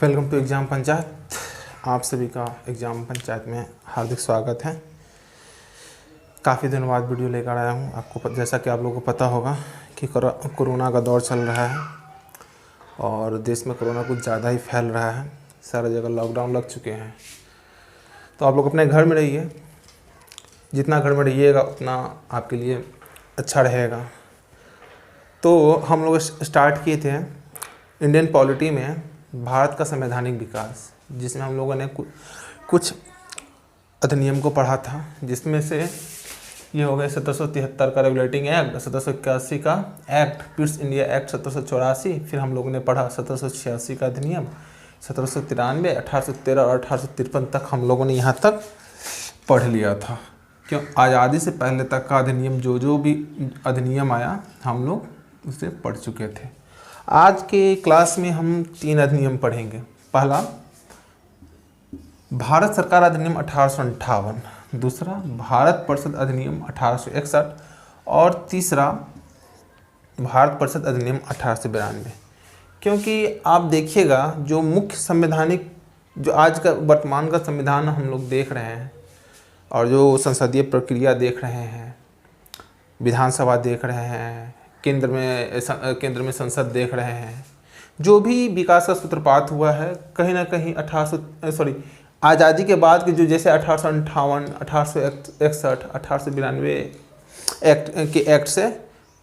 Welcome to exam panchayat. आप सभी का एग्ज़ाम पंचायत में हार्दिक स्वागत है। काफ़ी दिनों बाद वीडियो लेकर आया हूँ। आपको जैसा कि आप लोगों को पता होगा कि कोरोना का दौर चल रहा है और देश में कोरोना कुछ ज़्यादा ही फैल रहा है। सारी जगह लॉकडाउन लग चुके हैं। तो आप लोग अपने घर में रहिए, जितना घर में रहिएगा उतना आपके लिए अच्छा रहेगा। तो हम लोग स्टार्ट किए थे इंडियन पॉलिटी में भारत का संवैधानिक विकास, जिसमें हम लोगों ने कुछ अधिनियम को पढ़ा था, जिसमें से ये हो गए 1773 का रेगुलेटिंग एक्ट, 1781 का एक्ट, पिट्स इंडिया एक्ट 1784, फिर हम लोगों ने पढ़ा 1786 का अधिनियम, 1793, 1813 और 1853 तक हम लोगों ने यहाँ तक पढ़ लिया था। क्यों? आज़ादी से पहले तक का अधिनियम जो भी अधिनियम आया हम लोग उसे पढ़ चुके थे। आज के क्लास में हम 3 अधिनियम पढ़ेंगे। पहला भारत सरकार अधिनियम 1858, दूसरा भारत परिषद अधिनियम 1861 और तीसरा भारत परिषद अधिनियम 1892। क्योंकि आप देखिएगा जो मुख्य संवैधानिक जो आज का वर्तमान का संविधान हम लोग देख रहे हैं और जो संसदीय प्रक्रिया देख रहे हैं, विधानसभा देख रहे हैं, केंद्र में संसद देख रहे हैं, जो भी विकास का सूत्रपात हुआ है कहीं ना कहीं आज़ादी के बाद के जो जैसे 1858, 1861, 1892 एक्ट से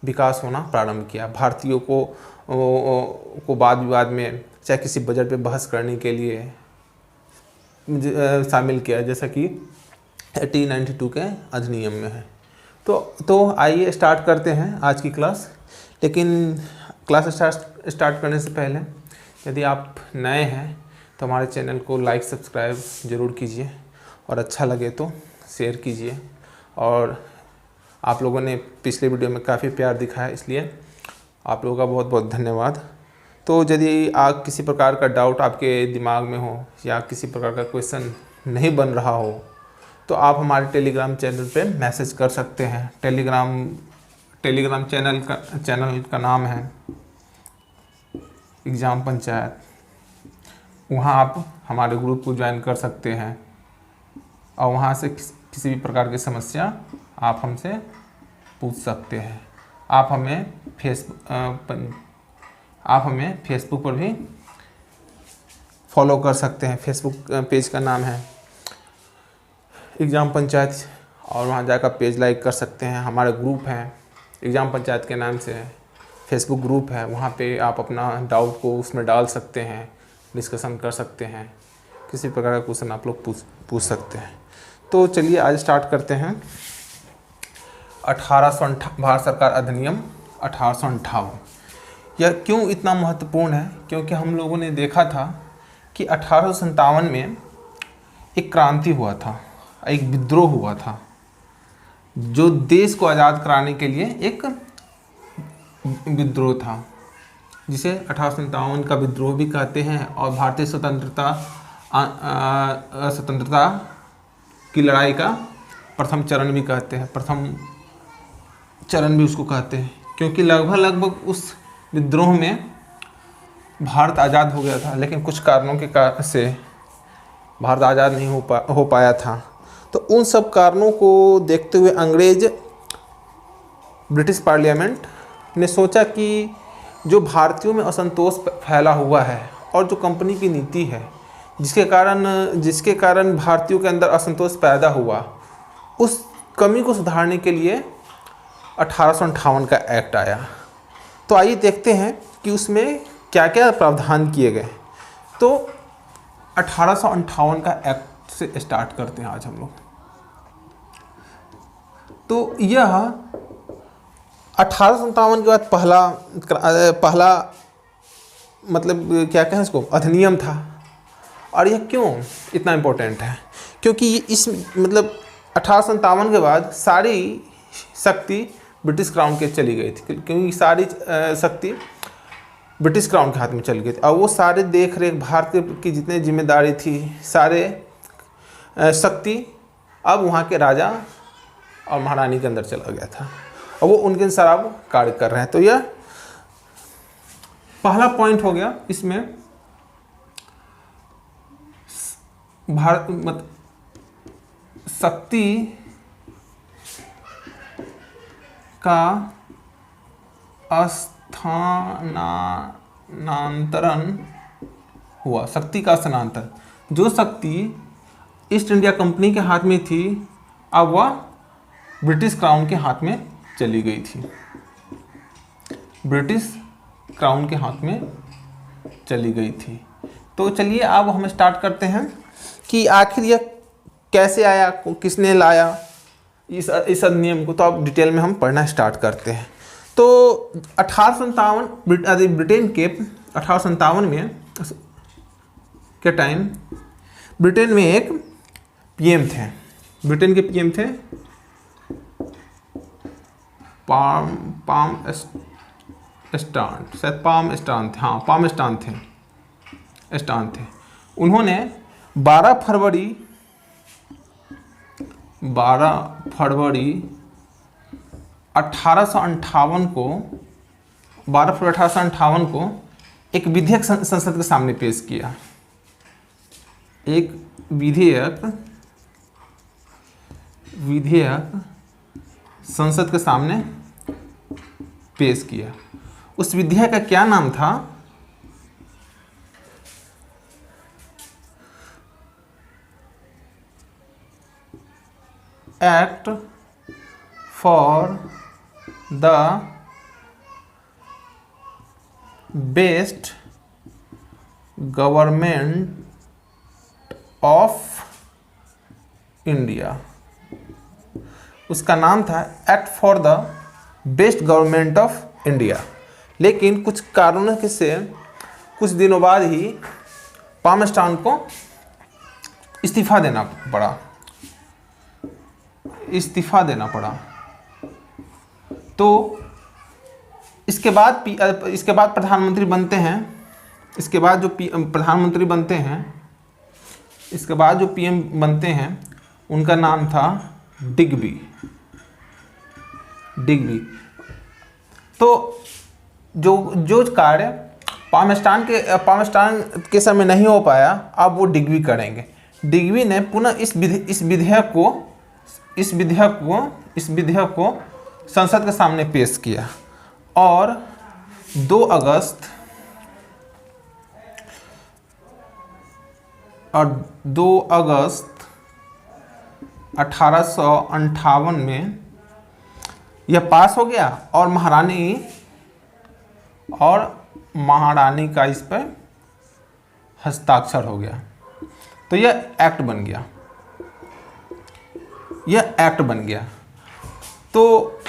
विकास होना प्रारंभ किया। भारतीयों को वाद विवाद में चाहे किसी बजट पे बहस करने के लिए शामिल किया, जैसा कि 1892 के अधिनियम में है। तो आइए स्टार्ट करते हैं आज की क्लास। लेकिन क्लास स्टार्ट करने से पहले यदि आप नए हैं तो हमारे चैनल को लाइक सब्सक्राइब ज़रूर कीजिए और अच्छा लगे तो शेयर कीजिए। और आप लोगों ने पिछले वीडियो में काफ़ी प्यार दिखाया, इसलिए आप लोगों का बहुत बहुत धन्यवाद। तो यदि आप किसी प्रकार का डाउट आपके दिमाग में हो या किसी प्रकार का क्वेश्चन नहीं बन रहा हो तो आप हमारे टेलीग्राम चैनल पे मैसेज कर सकते हैं। टेलीग्राम चैनल का नाम है एग्ज़ाम पंचायत। वहाँ आप हमारे ग्रुप को ज्वाइन कर सकते हैं और वहाँ से किसी भी प्रकार की समस्या आप हमसे पूछ सकते हैं। आप हमें फेसबुक पर भी फॉलो कर सकते हैं। फेसबुक पेज का नाम है एग्ज़ाम पंचायत और वहाँ जाकर पेज लाइक कर सकते हैं। हमारे ग्रुप हैं एग्ज़ाम पंचायत के नाम से, फेसबुक ग्रुप है, वहाँ पे आप अपना डाउट को उसमें डाल सकते हैं, डिस्कशन कर सकते हैं, किसी प्रकार का क्वेश्चन आप लोग पूछ सकते हैं। तो चलिए आज स्टार्ट करते हैं। भारत सरकार अधिनियम 1858 यह क्यों इतना महत्वपूर्ण है? क्योंकि हम लोगों ने देखा था कि 1857 में एक क्रांति हुआ था, एक विद्रोह हुआ था जो देश को आज़ाद कराने के लिए एक विद्रोह था, जिसे 1857 का विद्रोह भी कहते हैं और भारतीय स्वतंत्रता की लड़ाई का प्रथम चरण भी कहते हैं, प्रथम चरण भी उसको कहते हैं। क्योंकि लगभग उस विद्रोह में भारत आज़ाद हो गया था, लेकिन कुछ कारणों के कारण से भारत आज़ाद नहीं हो पाया था। तो उन सब कारणों को देखते हुए ब्रिटिश पार्लियामेंट ने सोचा कि जो भारतीयों में असंतोष फैला हुआ है और जो कंपनी की नीति है जिसके कारण भारतीयों के अंदर असंतोष पैदा हुआ, उस कमी को सुधारने के लिए 1858 का एक्ट आया। तो आइए देखते हैं कि उसमें क्या क्या प्रावधान किए गए। तो 1858 का एक्ट से स्टार्ट करते हैं आज हम लोग। तो यह 1857 के बाद पहला मतलब क्या कहें इसको अधिनियम था। और यह क्यों इतना इम्पोर्टेंट है? क्योंकि इस मतलब 1857 के बाद सारी शक्ति ब्रिटिश क्राउन के चली गई थी, क्योंकि सारी शक्ति ब्रिटिश क्राउन के हाथ में चली गई थी। और वो सारे देख रेख भारत की जितनी जिम्मेदारी थी, सारे शक्ति अब वहाँ के राजा और महारानी के अंदर चला गया था और वो उनके अनुसार अब कार्य कर रहे हैं। तो यह पहला पॉइंट हो गया। इसमें भारत मत शक्ति का स्थानांतरण हुआ। शक्ति का स्थानांतरण, जो शक्ति ईस्ट इंडिया कंपनी के हाथ में थी अब वह ब्रिटिश क्राउन के हाथ में चली गई थी। ब्रिटिश क्राउन के हाथ में चली गई थी। तो चलिए अब हम स्टार्ट करते हैं कि आखिर यह कैसे आया, किसने लाया इस अधिनियम को। तो अब डिटेल में हम पढ़ना स्टार्ट करते हैं। तो 1857 ब्रिटेन के 1857 में के टाइम ब्रिटेन में एक पीएम थे। ब्रिटेन के पीएम थे पाम स्टान थे। उन्होंने 12 फरवरी 1858 को एक विधेयक संसद के सामने पेश किया। एक विधेयक संसद के सामने पेश किया। उस विधेयक का क्या नाम था? Act for the best government of India. उसका नाम था act for the best government of India. लेकिन कुछ कारणों से कुछ दिनों बाद ही पामस्टान को इस्तीफा देना पड़ा। तो इसके बाद प्रधानमंत्री बनते हैं। इसके बाद जो प्रधानमंत्री बनते हैं, इसके बाद जो पीएम बनते हैं, उनका नाम था डिग्बी। तो जो कार्य पाकिस्तान के समय नहीं हो पाया, अब वो डिग्बी करेंगे। डिग्बी ने पुनः इस विधेयक को संसद के सामने पेश किया और 2 अगस्त 1858 में यह पास हो गया और महारानी का इस पर हस्ताक्षर हो गया। तो यह एक्ट बन गया। तो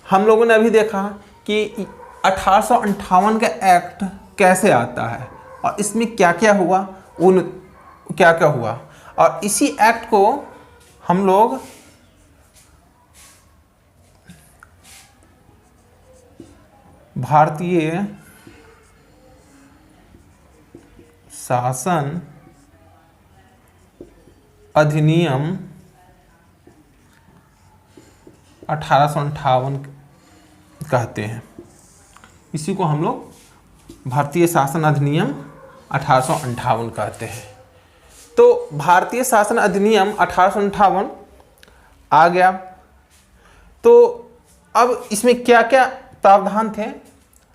हम लोगों ने अभी देखा कि 1858 का एक्ट कैसे आता है और इसमें क्या क्या हुआ, और इसी एक्ट को हम लोग भारतीय शासन अधिनियम 1858 कहते हैं। इसी को हम लोग भारतीय शासन अधिनियम 1858 कहते हैं। तो भारतीय शासन अधिनियम 1858 आ गया। तो अब इसमें क्या क्या प्रावधान थे,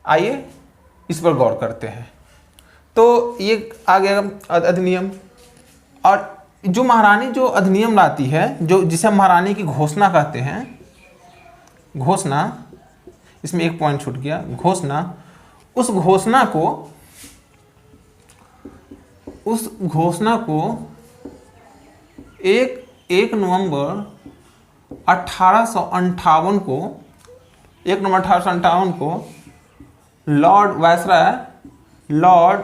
आइए इस पर गौर करते हैं। तो ये आ गया अधिनियम। और जो महारानी जो अधिनियम लाती है, जो जिसे महारानी की घोषणा कहते हैं, घोषणा, इसमें एक पॉइंट छूट गया, घोषणा। उस घोषणा को 1 नवंबर 1858 को लॉर्ड वायसराय लॉर्ड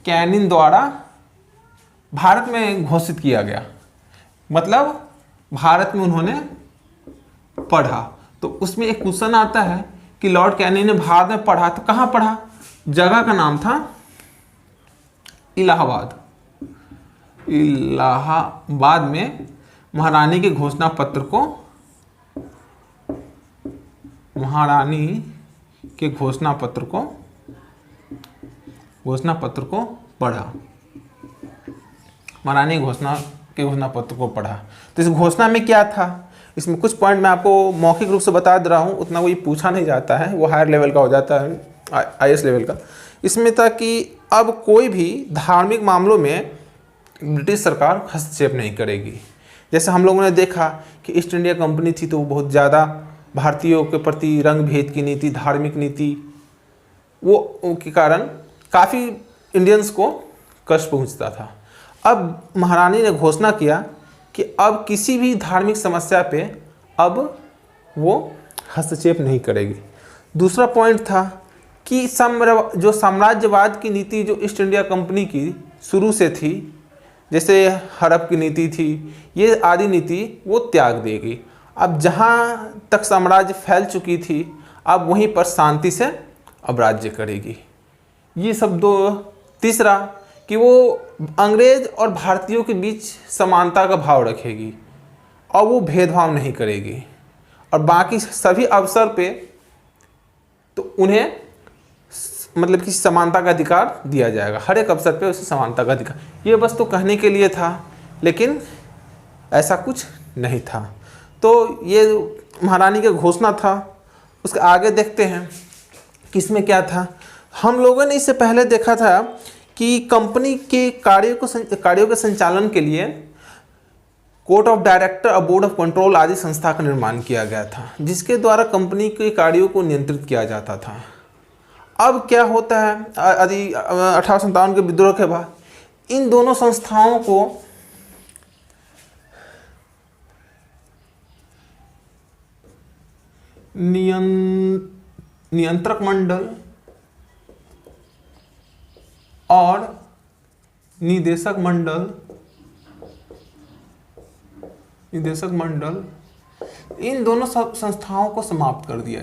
कैनिंग द्वारा भारत में घोषित किया गया। मतलब भारत में उन्होंने पढ़ा। तो उसमें एक क्वेश्चन आता है कि लॉर्ड कैनिंग ने भारत में पढ़ा, तो कहाँ पढ़ा? जगह का नाम था इलाहाबाद। इलाहाबाद में महारानी के घोषणा पत्र को पढ़ा। महारानी घोषणा के घोषणा पत्र को पढ़ा। तो इस घोषणा में क्या था, इसमें कुछ पॉइंट मैं आपको मौखिक रूप से बता दे रहा हूँ, उतना कोई पूछा नहीं जाता है, वो हायर लेवल का हो जाता है, IAS लेवल का। इसमें था कि अब कोई भी धार्मिक मामलों में ब्रिटिश सरकार हस्तक्षेप नहीं करेगी। जैसे हम लोगों ने देखा कि ईस्ट इंडिया कंपनी थी तो वो बहुत ज़्यादा भारतीयों के प्रति रंग भेद की नीति, धार्मिक नीति, वो के कारण काफ़ी इंडियंस को कष्ट पहुंचता था। अब महारानी ने घोषणा किया कि अब किसी भी धार्मिक समस्या पे अब वो हस्तक्षेप नहीं करेगी। दूसरा पॉइंट था कि जो साम्राज्यवाद की नीति जो ईस्ट इंडिया कंपनी की शुरू से थी, जैसे हड़प की नीति थी, ये आदि नीति वो त्याग देगी। अब जहाँ तक साम्राज्य फैल चुकी थी अब वहीं पर शांति से अब राज्य करेगी। ये सब दो। तीसरा कि वो अंग्रेज और भारतीयों के बीच समानता का भाव रखेगी और वो भेदभाव नहीं करेगी, और बाकी सभी अवसर पे तो उन्हें मतलब कि समानता का अधिकार दिया जाएगा, हर एक अवसर पे उसे समानता का अधिकार। ये बस तो कहने के लिए था, लेकिन ऐसा कुछ नहीं था। तो ये महारानी का घोषणा था। उसके आगे देखते हैं कि इसमें क्या था। हम लोगों ने इससे पहले देखा था कि कंपनी के कार्यों के संचालन के लिए कोर्ट ऑफ डायरेक्टर और बोर्ड ऑफ कंट्रोल आदि संस्था का निर्माण किया गया था, जिसके द्वारा कंपनी के कार्यों को नियंत्रित किया जाता था। अब क्या होता है, यदि 1857 के विद्रोह के बाद इन दोनों संस्थाओं को नियंत्रक मंडल और निदेशक मंडल इन दोनों संस्थाओं को समाप्त कर दिया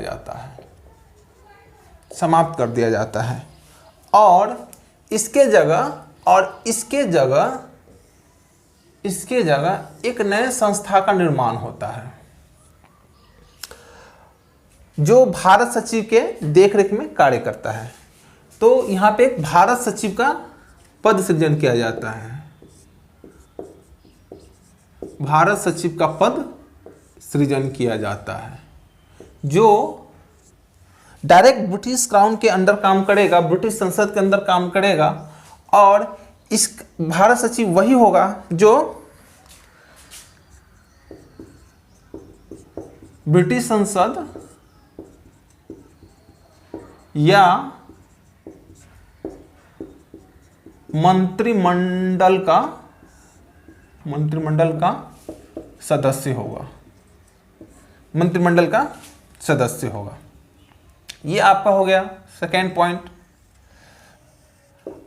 जाता है और इसके जगह एक नए संस्था का निर्माण होता है जो भारत सचिव के देखरेख में कार्य करता है। तो यहाँ पे एक भारत सचिव का पद सृजन किया जाता है, भारत सचिव का पद सृजन किया जाता है, जो डायरेक्ट ब्रिटिश क्राउन के अंडर काम करेगा, ब्रिटिश संसद के अंदर काम करेगा। और इस भारत सचिव वही होगा जो ब्रिटिश संसद या मंत्रिमंडल का सदस्य होगा। ये आपका हो गया सेकेंड पॉइंट।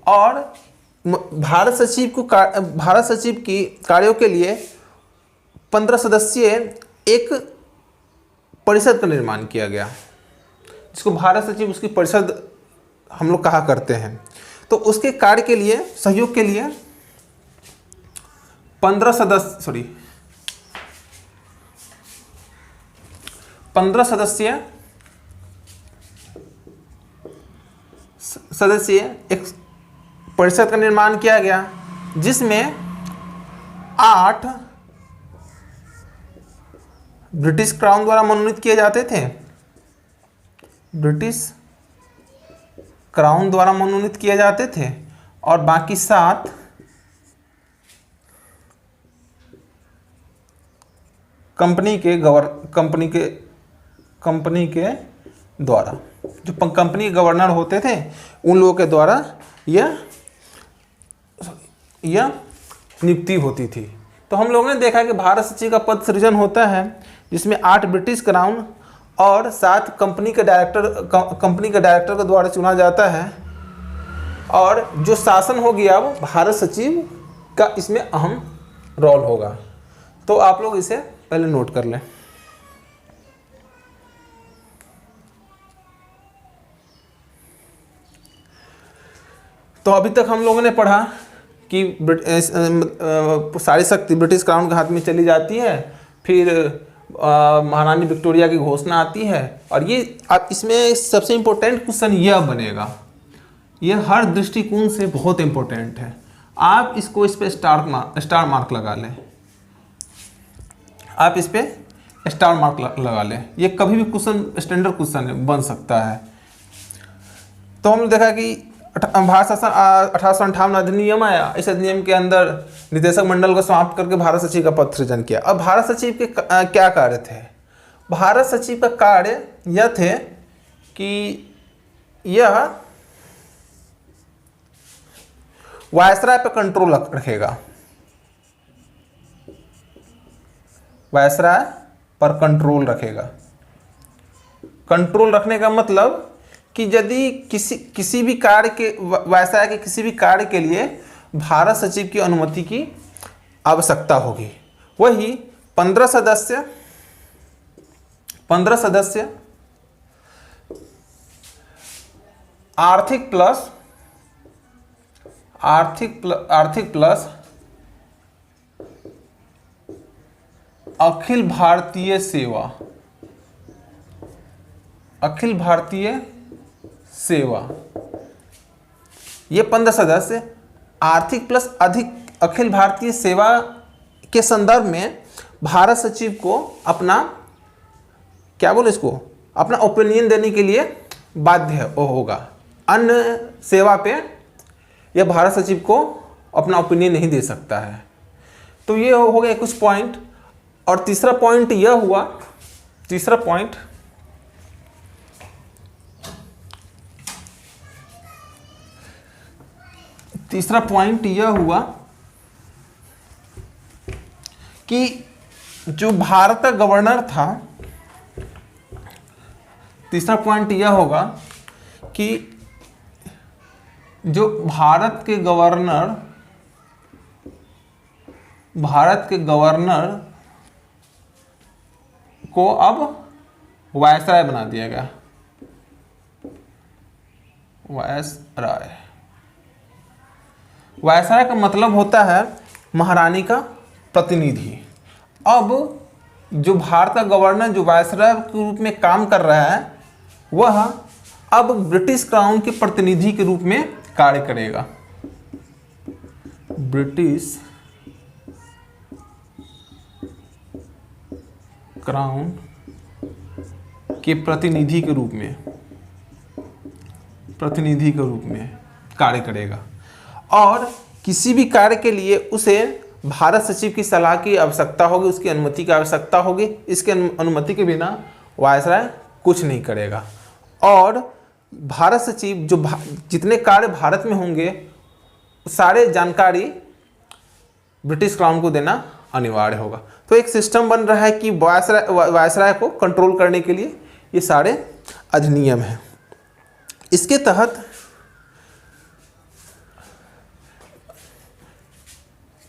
और भारत सचिव की कार्यों के लिए 15 सदस्यीय एक परिषद का निर्माण किया गया, जिसको भारत सचिव उसकी परिषद हम लोग कहा करते हैं। तो उसके कार्य के लिए, सहयोग के लिए 15 सदस्यीय एक परिषद का निर्माण किया गया, जिसमें 8 ब्रिटिश क्राउन द्वारा मनोनीत किए जाते थे, और बाकी 7 कंपनी द्वारा, जो कंपनी के गवर्नर होते थे उन लोगों के द्वारा यह नियुक्ति होती थी। तो हम लोगों ने देखा कि भारत सचिव का पद सृजन होता है, जिसमें 8 ब्रिटिश क्राउन और 7 कंपनी के डायरेक्टर के द्वारा चुना जाता है, और जो शासन हो गया वो भारत सचिव का इसमें अहम रोल होगा। तो आप लोग इसे पहले नोट कर लें। तो अभी तक हम लोगों ने पढ़ा कि सारी शक्ति ब्रिटिश क्राउन के हाथ में चली जाती है, फिर महारानी विक्टोरिया की घोषणा आती है। और ये अब इसमें सबसे इम्पोर्टेंट क्वेश्चन यह बनेगा, यह हर दृष्टिकोण से बहुत इम्पोर्टेंट है। आप इसको इस पे स्टार मार्क लगा लें, आप इस पे स्टार मार्क लगा लें। ये कभी भी क्वेश्चन स्टैंडर्ड क्वेश्चन बन सकता है। तो हमने देखा कि भारत शासन 1858 अधिनियम आया। इस अधिनियम के अंदर निदेशक मंडल को समाप्त करके भारत सचिव का पद सृजन किया। अब भारत सचिव के क्या कार्य थे? भारत सचिव का कार्य यह थे कि यह वायसराय पर कंट्रोल रखेगा, वायसराय पर कंट्रोल रखेगा। कंट्रोल रखने का मतलब कि यदि किसी भी कार्य के वायसराय के किसी भी कार्य के लिए भारत सचिव की अनुमति की आवश्यकता होगी। वही 15 सदस्य आर्थिक प्लस अखिल भारतीय सेवा, ये 15 सदस्य आर्थिक प्लस अखिल भारतीय सेवा के संदर्भ में भारत सचिव को अपना अपना ओपिनियन देने के लिए बाध्य होगा। अन्य सेवा पे यह भारत सचिव को अपना ओपिनियन नहीं दे सकता है। तो ये हो गया कुछ पॉइंट। और तीसरा पॉइंट यह हुआ, तीसरा पॉइंट यह हुआ कि जो भारत का गवर्नर था, तीसरा पॉइंट यह होगा कि जो भारत के गवर्नर को अब वायसराय बना दिया गया। वायसराय का मतलब होता है महारानी का प्रतिनिधि। अब जो भारत का गवर्नर जो वायसराय के रूप में काम कर रहा है, वह अब ब्रिटिश क्राउन के प्रतिनिधि के रूप में कार्य करेगा। ब्रिटिश क्राउन के प्रतिनिधि के रूप में कार्य करेगा। और किसी भी कार्य के लिए उसे भारत सचिव की सलाह की आवश्यकता होगी, उसकी अनुमति की आवश्यकता होगी। इसके अनुमति के बिना वायसराय कुछ नहीं करेगा। और भारत सचिव जितने कार्य भारत में होंगे, सारे जानकारी ब्रिटिश क्राउन को देना अनिवार्य होगा। तो एक सिस्टम बन रहा है कि वायसराय को कंट्रोल करने के लिए ये सारे अधिनियम हैं। इसके तहत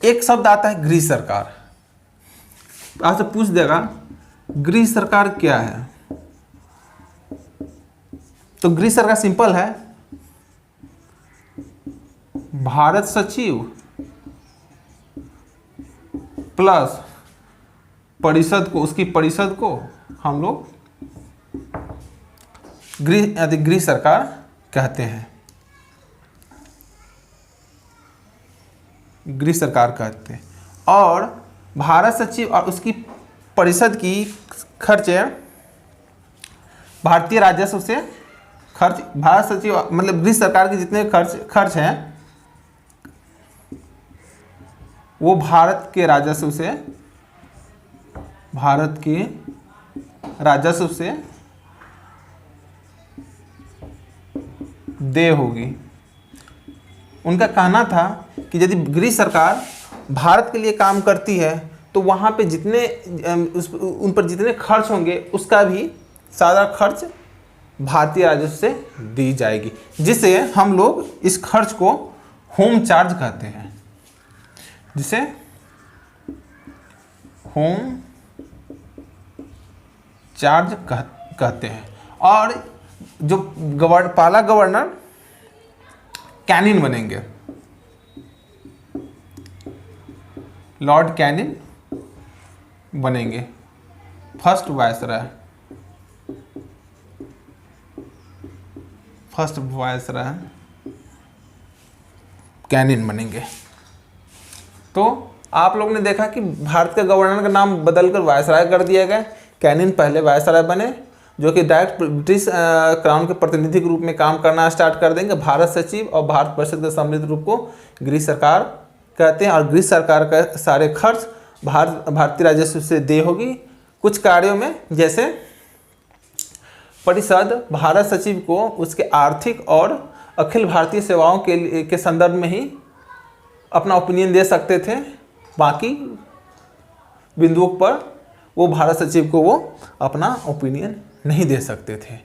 एक शब्द आता है गृह सरकार। आपसे पूछ देगा गृह सरकार क्या है? तो गृह सरकार सिंपल है, भारत सचिव प्लस उसकी परिषद को हम लोग गृह सरकार कहते हैं। गृह सरकार कहते हैं। और भारत सचिव और उसकी परिषद की खर्चे भारतीय राजस्व से भारत सचिव मतलब गृह सरकार के जितने खर्च हैं वो भारत के राजस्व से देय होगी। उनका कहना था कि यदि गृह सरकार भारत के लिए काम करती है तो वहाँ पे उन पर जितने खर्च होंगे उसका भी सारा खर्च भारतीय राजस्व से दी जाएगी, जिसे हम लोग इस खर्च को होम चार्ज कहते हैं, जिसे होम चार्ज कहते हैं। और जो पहला गवर्नर कैनिन बनेंगे, लॉर्ड कैनिन बनेंगे। फर्स्ट वायसराय कैनिन बनेंगे। तो आप लोगों ने देखा कि भारत के गवर्नर का नाम बदलकर वायसराय कर दिया गया। कैनिन पहले वायसराय बने, जो कि डायरेक्ट ब्रिटिश क्राउन के प्रतिनिधि के रूप में काम करना स्टार्ट कर देंगे। भारत सचिव और भारत परिषद के सम्मिलित रूप को गृह सरकार कहते हैं, और गृह सरकार का सारे खर्च भारतीय राजस्व से देय होगी। कुछ कार्यों में, जैसे परिषद भारत सचिव को उसके आर्थिक और अखिल भारतीय सेवाओं के संदर्भ में ही अपना ओपिनियन दे सकते थे, बाकी बिंदुओं पर वो भारत सचिव को वो अपना ओपिनियन नहीं दे सकते थे।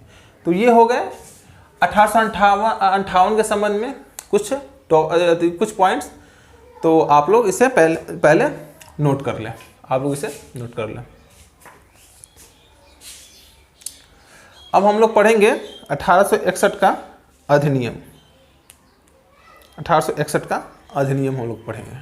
तो ये हो गए 1858 के संबंध में कुछ पॉइंट्स। तो आप लोग इसे पहले नोट कर लें, अब हम लोग पढ़ेंगे 1861 का अधिनियम। 1861 का अधिनियम हम लोग पढ़ेंगे।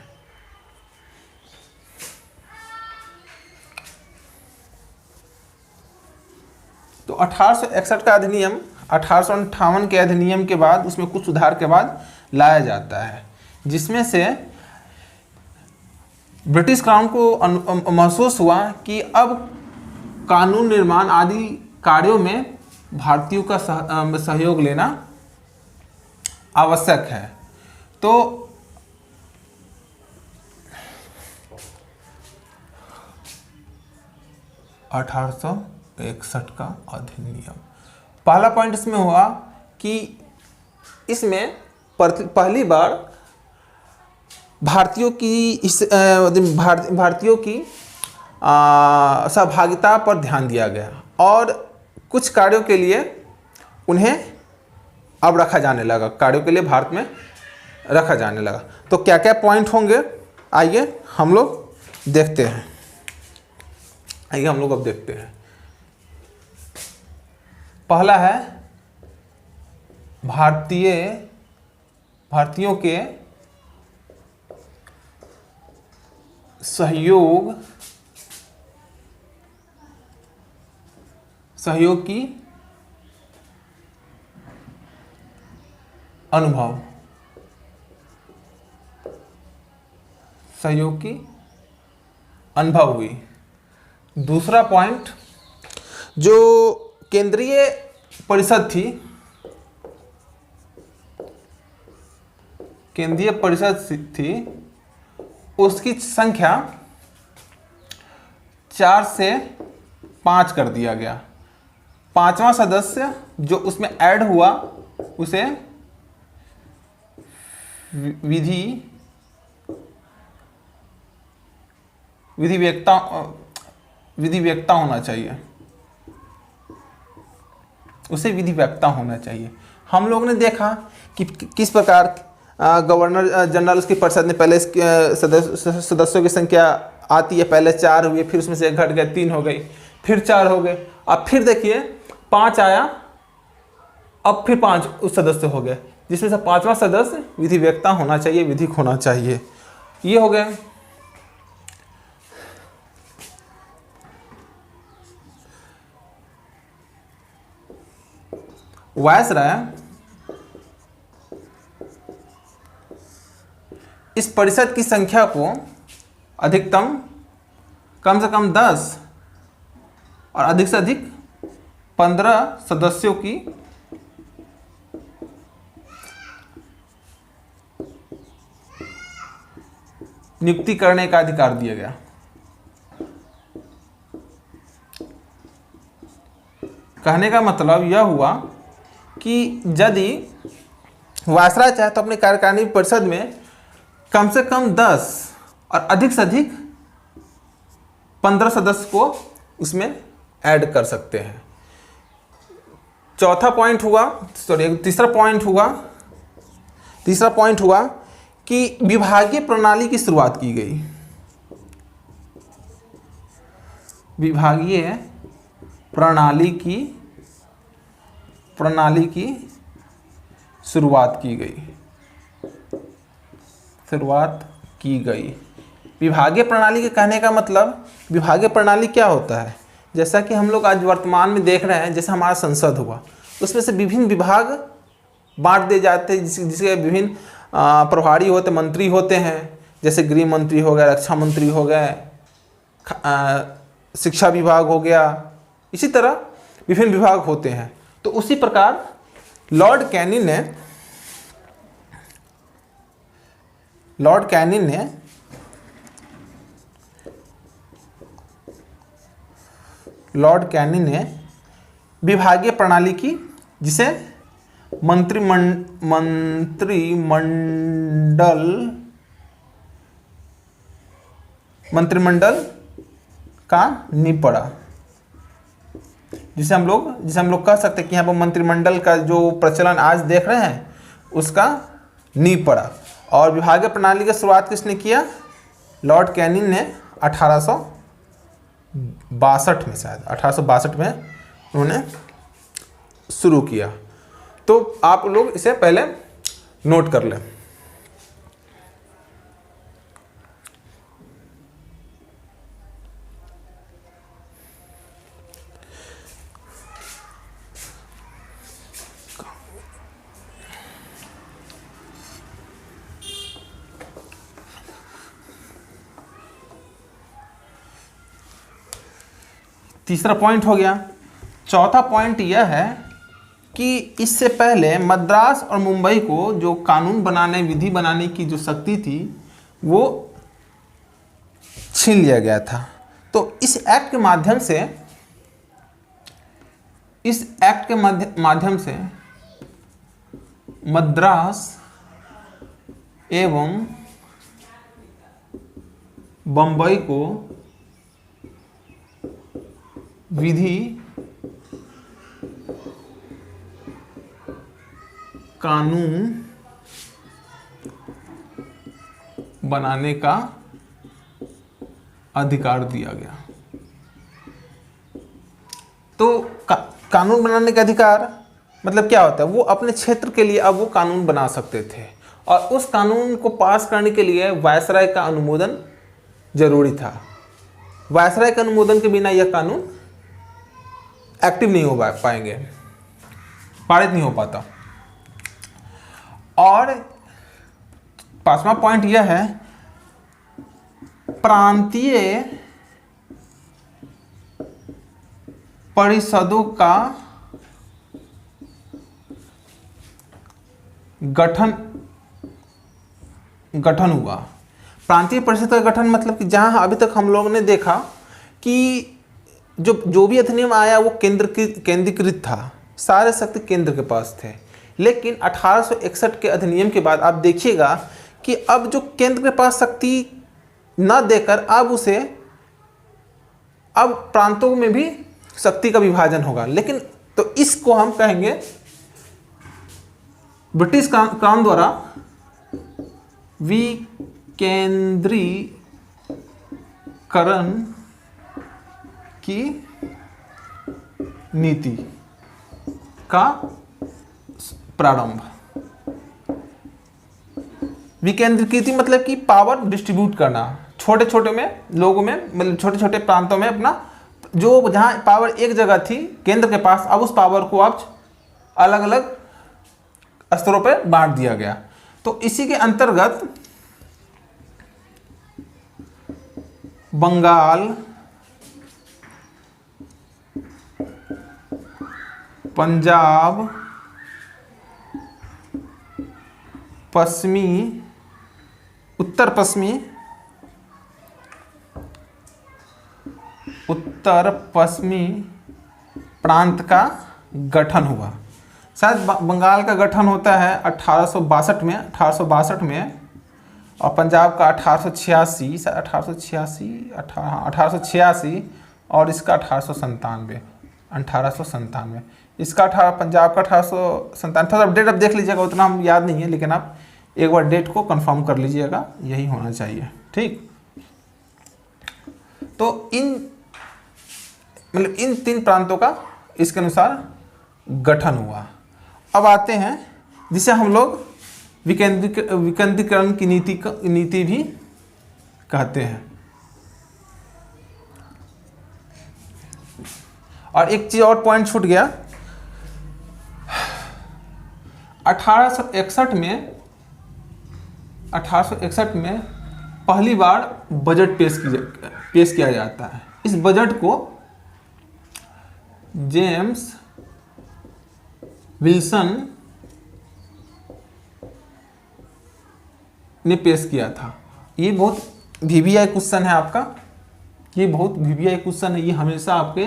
तो 1861 का अधिनियम 1858 के अधिनियम के बाद, उसमें कुछ सुधार के बाद लाया जाता है, जिसमें से ब्रिटिश क्राउन को महसूस हुआ कि अब कानून निर्माण आदि कार्यों में भारतीयों का सहयोग लेना आवश्यक है। तो 1861 का अधिनियम, पहला पॉइंट इसमें हुआ कि इसमें पहली बार भारतीयों की सहभागिता पर ध्यान दिया गया, और कुछ कार्यों के लिए उन्हें अब रखा जाने लगा, कार्यों के लिए भारत में रखा जाने लगा। तो क्या क्या पॉइंट होंगे, आइए हम लोग देखते हैं। अब देखते हैं। पहला है भारतीयों के सहयोग की अनुभव, हुई। दूसरा पॉइंट, जो केंद्रीय परिषद थी, उसकी संख्या 4 से 5 कर दिया गया। 5वां सदस्य जो उसमें ऐड हुआ, उसे विधिवेत्ता होना चाहिए, उसे विधिवेत्ता होना चाहिए। हम लोग ने देखा कि किस प्रकार गवर्नर जनरल उसकी परिषद ने पहले सदस्यों की संख्या आती है, पहले 4 हुए, फिर उसमें से 1 घट गए, 3 हो गई, फिर 4 हो गए, अब फिर देखिए 5 आया, अब फिर 5 उस सदस्य हो गए, जिसमें से 5वां सदस्य विधिवेत्ता होना चाहिए, विधिक होना चाहिए। ये हो गए। वायसराय इस परिषद की संख्या को अधिकतम कम से कम 10 और अधिक से अधिक 15 सदस्यों की नियुक्ति करने का अधिकार दिया गया। कहने का मतलब यह हुआ कि यदि वायसराय चाहे तो अपने कार्यकारिणी परिषद में कम से कम 10 और अधिक से अधिक 15 सदस्य को उसमें ऐड कर सकते हैं। तीसरा पॉइंट हुआ कि विभागीय प्रणाली की शुरुआत की गई। विभागीय प्रणाली की शुरुआत की गई। विभागीय प्रणाली के कहने का मतलब, विभागीय प्रणाली क्या होता है? जैसा कि हम लोग आज वर्तमान में देख रहे हैं, जैसे हमारा संसद हुआ, उसमें से विभिन्न विभाग बांट दिए जाते हैं, जिसके विभिन्न प्रभारी होते, मंत्री होते हैं, जैसे गृह मंत्री हो गया, रक्षा मंत्री हो गए, शिक्षा विभाग हो गया, इसी तरह विभिन्न विभाग होते हैं। तो उसी प्रकार लॉर्ड कैनिंग ने विभागीय प्रणाली की, जिसे मंत्रिमंडल का नींव पड़ा, जिसे हम लोग कह सकते हैं कि यहाँ पर मंत्रिमंडल का जो प्रचलन आज देख रहे हैं उसका नींव पड़ा। और विभागीय प्रणाली की शुरुआत किसने किया? लॉर्ड कैनिंग ने 1862 में, शायद 1862 में उन्होंने शुरू किया। तो आप लोग इसे पहले नोट कर लें। तीसरा पॉइंट हो गया। चौथा पॉइंट यह है कि इससे पहले मद्रास और मुंबई को जो कानून बनाने, विधि बनाने की जो शक्ति थी वो छीन लिया गया था। तो इस एक्ट के माध्यम से मद्रास एवं बंबई को विधि कानून बनाने का अधिकार दिया गया। तो कानून बनाने का अधिकार मतलब क्या होता है? वो अपने क्षेत्र के लिए अब वो कानून बना सकते थे, और उस कानून को पास करने के लिए वायसराय का अनुमोदन जरूरी था। वायसराय के अनुमोदन के बिना यह कानून एक्टिव नहीं हो पाएंगे, पारित नहीं हो पाता। और पांचवा पॉइंट यह है, प्रांतीय परिषदों का गठन हुआ। प्रांतीय परिषद का गठन मतलब कि जहां अभी तक हम लोगों ने देखा कि जो भी अधिनियम आया वो केंद्रीकृत था, सारे शक्ति केंद्र के पास थे। लेकिन 1861 के अधिनियम के बाद आप देखिएगा कि अब जो केंद्र के पास शक्ति न देकर अब प्रांतों में भी शक्ति का विभाजन होगा। लेकिन तो इसको हम कहेंगे ब्रिटिश क्राउन द्वारा विकेंद्रीकरण की नीति का प्रारंभ। विकेंद्रीकृत मतलब कि पावर डिस्ट्रीब्यूट करना, छोटे छोटे में लोगों में, मतलब छोटे छोटे प्रांतों में अपना, जो जहां पावर एक जगह थी केंद्र के पास, अब उस पावर को अब अलग अलग स्तरों पर बांट दिया गया। तो इसी के अंतर्गत बंगाल, पंजाब, उत्तर पश्चिमी प्रांत का गठन हुआ। शायद बंगाल का गठन होता है 1862 में, और पंजाब का 1886 और इसका 1897। इसका पंजाब का 1897। थोड़ा डेट अब देख लीजिएगा, उतना हम याद नहीं है, लेकिन आप एक बार डेट को कंफर्म कर लीजिएगा, यही होना चाहिए। ठीक, तो इन 3 प्रांतों का इसके अनुसार गठन हुआ। अब आते हैं जिसे हम लोग विकेंद्रीकरण की नीति भी कहते हैं। और एक चीज और पॉइंट छूट गया, 1861 में पहली बार बजट पेश किया जाता है। इस बजट को जेम्स विल्सन ने पेश किया था। ये बहुत वीवीआई क्वेश्चन है आपका, ये बहुत वीवीआई क्वेश्चन है, ये हमेशा आपके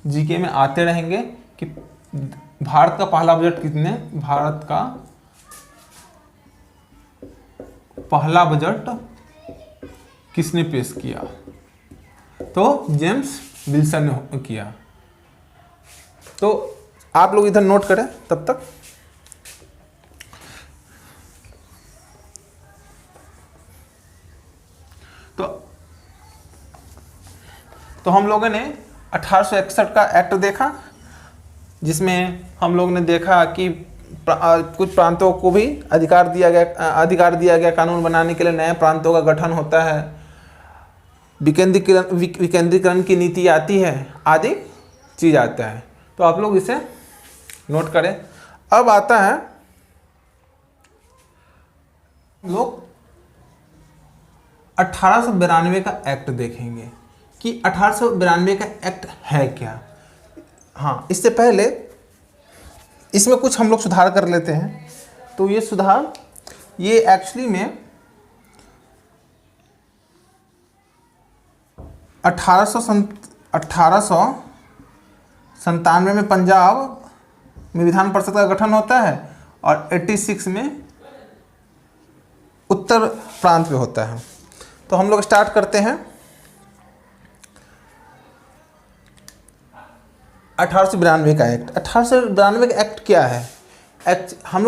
जीके में आते रहेंगे कि भारत का पहला बजट भारत का पहला बजट किसने पेश किया? तो जेम्स विल्सन ने किया। तो आप लोग इधर नोट करें तब तक। तो हम लोगों ने 1861 का एक्ट देखा, जिसमें हम लोग ने देखा कि कुछ प्रांतों को भी अधिकार दिया गया कानून बनाने के लिए, नए प्रांतों का गठन होता है, विकेंद्रीकरण की नीति आती है, आदि चीज आता है। तो आप लोग इसे नोट करें। अब आता है लोग 1892 का एक्ट देखेंगे कि 1892 का एक्ट है क्या। हाँ, इससे पहले इसमें कुछ हम लोग सुधार कर लेते हैं। तो ये सुधार ये एक्चुअली में 1897 में पंजाब में विधान परिषद का गठन होता है और 86 में उत्तर प्रांत में होता है। तो हम लोग स्टार्ट करते हैं 1892 का एक्ट। 1892 का एक्ट क्या है? एक्ट हम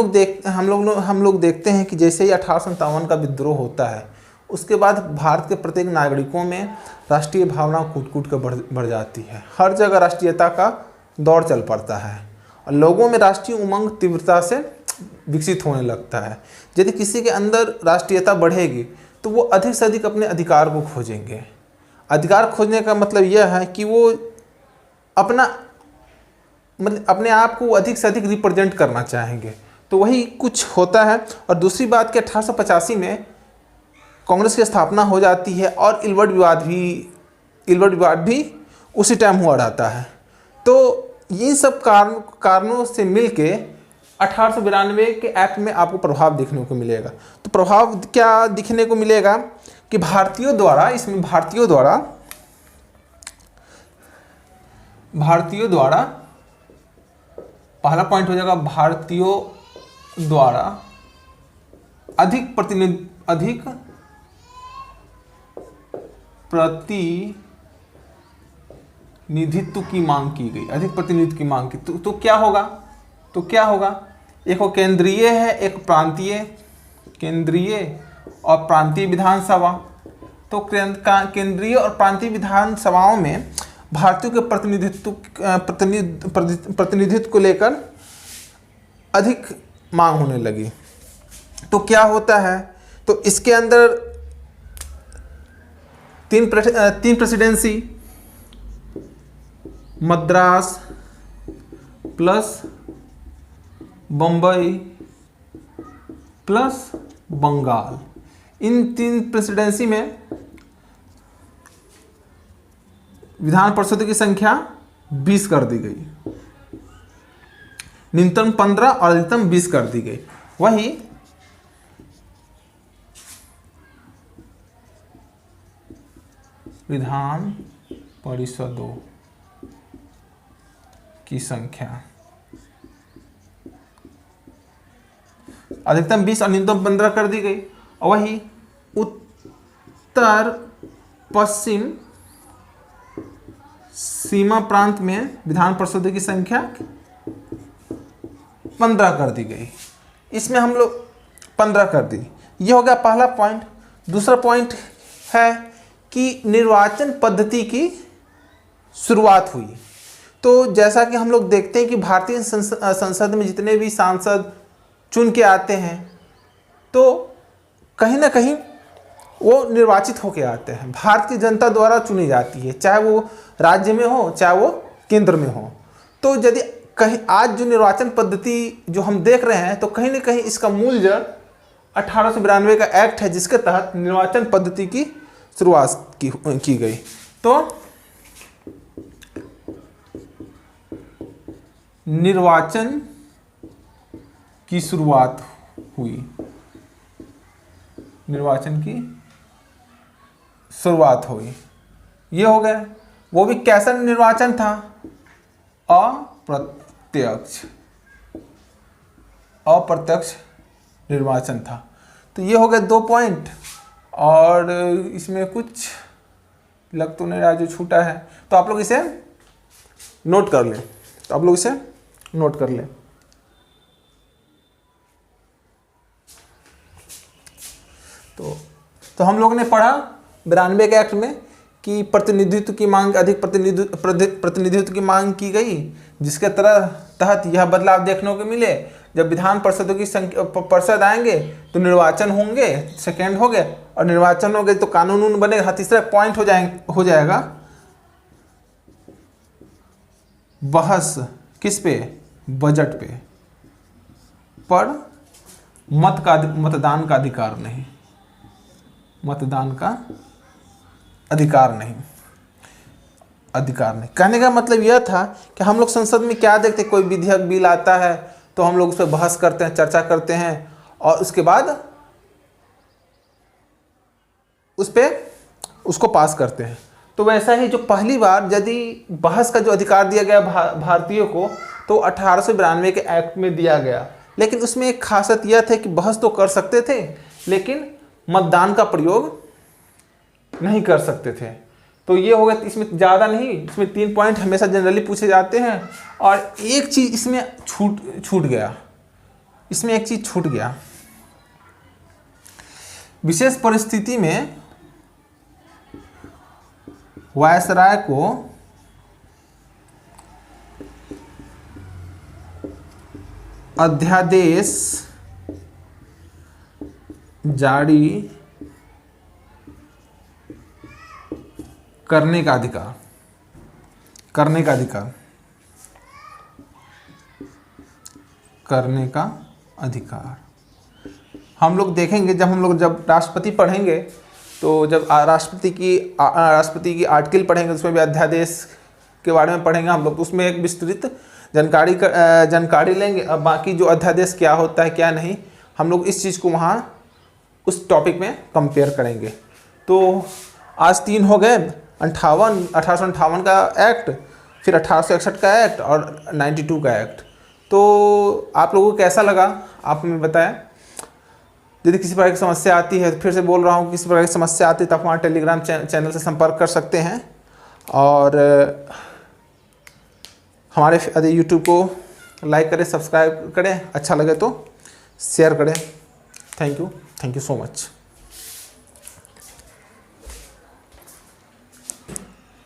लोग देखते हैं कि जैसे ही 1857 का विद्रोह होता है, उसके बाद भारत के प्रत्येक नागरिकों में राष्ट्रीय भावना कूट कर बढ़ जाती है। हर जगह राष्ट्रीयता का दौर चल पड़ता है और लोगों में राष्ट्रीय उमंग तीव्रता से विकसित होने लगता है। यदि किसी के अंदर राष्ट्रीयता बढ़ेगी तो वो अधिक से अधिक अपने अधिकार को खोजेंगे। अधिकार खोजने का मतलब यह है कि वो अपने आप को अधिक से अधिक रिप्रेजेंट करना चाहेंगे। तो वही कुछ होता है। और दूसरी बात कि 1885 में कांग्रेस की स्थापना हो जाती है और इलवर्ड विवाद भी उसी टाइम हुआ रहता है। तो ये सब कारणों से मिलके 1892 के एक्ट में आपको प्रभाव देखने को मिलेगा। तो प्रभाव क्या दिखने को मिलेगा कि भारतीयों द्वारा पहला पॉइंट हो जाएगा, भारतीयों द्वारा अधिक प्रतिनिधित्व की मांग की गई। अधिक प्रतिनिधित्व की मांग की तो क्या होगा? एक केंद्रीय है, एक प्रांतीय, केंद्रीय और प्रांतीय विधानसभा। तो केंद्रीय और प्रांतीय विधानसभाओं में भारतीयों के प्रतिनिधित्व को लेकर अधिक मांग होने लगी। तो क्या होता है? तो इसके अंदर तीन presidency, Madras plus Bombay plus Bengal, इन तीन प्रेसिडेंसी में विधान परिषद की संख्या 20 कर दी गई, न्यूनतम 15 और अधिकतम 20 कर दी गई। वही विधान परिषदों की संख्या अधिकतम 20 और न्यूनतम 15 कर दी गई। और वही उत्तर पश्चिम सीमा प्रांत में विधान परिषद की संख्या 15 कर दी गई। इसमें हम लोग 15 कर दी। ये हो गया पहला पॉइंट। दूसरा पॉइंट है कि निर्वाचन पद्धति की शुरुआत हुई। तो जैसा कि हम लोग देखते हैं कि भारतीय संसद में जितने भी सांसद चुन के आते हैं, तो कहीं ना कहीं वो निर्वाचित होके आते हैं, भारत की जनता द्वारा चुनी जाती है, चाहे वो राज्य में हो चाहे वो केंद्र में हो। तो यदि कहीं आज जो निर्वाचन पद्धति जो हम देख रहे हैं, तो कहीं ना कहीं इसका मूल जड़ 1892 का एक्ट है जिसके तहत निर्वाचन पद्धति की शुरुआत की गई। तो निर्वाचन की शुरुआत हुई, निर्वाचन की शुरुआत हुई, ये हो गया। वो भी कैसा निर्वाचन था? अप्रत्यक्ष, अप्रत्यक्ष निर्वाचन था। तो ये हो गए 2 पॉइंट, और इसमें कुछ लग तो नहीं रहा जो छूटा है, तो आप लोग इसे नोट कर लें, तो आप लोग इसे नोट कर लें। तो हम लोग ने पढ़ा 92 के एक्ट में कि प्रतिनिधित्व की मांग, अधिक प्रतिनिधित्व की मांग की गई, जिसके तहत यह बदलाव देखने को मिले, जब विधान परिषदों की परिषद आएंगे तो निर्वाचन होंगे, सेकेंड हो गए, और निर्वाचन हो गए तो कानून बनेगा। तीसरा पॉइंट हो जाएगा बहस किस पे? बजट पे, पर मतदान का अधिकार नहीं, मतदान का अधिकार नहीं, अधिकार नहीं। कहने का मतलब यह था कि हम लोग संसद में क्या देखते, कोई विधेयक बिल आता है तो हम लोग उस पर बहस करते हैं, चर्चा करते हैं, और उसके बाद उसको पास करते हैं। तो वैसा ही जो पहली बार यदि बहस का जो अधिकार दिया गया भारतीयों को, तो 1892 के एक्ट में दिया गया, लेकिन उसमें एक खासियत यह थी कि बहस तो कर सकते थे लेकिन मतदान का प्रयोग नहीं कर सकते थे। तो ये हो गया, इसमें ज़्यादा नहीं, इसमें 3 पॉइंट हमेशा जनरली पूछे जाते हैं, और एक चीज़ इसमें छूट गया, इसमें एक चीज़ छूट गया। विशेष परिस्थिति में वायसराय को अध्यादेश जारी करने का अधिकार, करने का अधिकार, करने का अधिकार। हम लोग देखेंगे जब राष्ट्रपति पढ़ेंगे, तो जब राष्ट्रपति की आर्टिकल पढ़ेंगे, उसमें भी अध्यादेश के बारे में पढ़ेंगे हम लोग, तो उसमें एक विस्तृत जानकारी लेंगे। अब बाकी जो अध्यादेश क्या होता है क्या नहीं, हम लोग इस चीज़ को वहाँ उस टॉपिक में कंपेयर करेंगे। तो आज 3 हो गए, 1858 का एक्ट, फिर 1861 का एक्ट और 92 का एक्ट। तो आप लोगों को कैसा लगा आप हमें बताएं। यदि किसी प्रकार की समस्या आती है, तो फिर से बोल रहा हूँ, किसी प्रकार की समस्या आती है तो आप हमारे टेलीग्राम चैनल से संपर्क कर सकते हैं, और हमारे यूट्यूब को लाइक करें, सब्सक्राइब करें, अच्छा लगे तो शेयर करें। Thank you so much.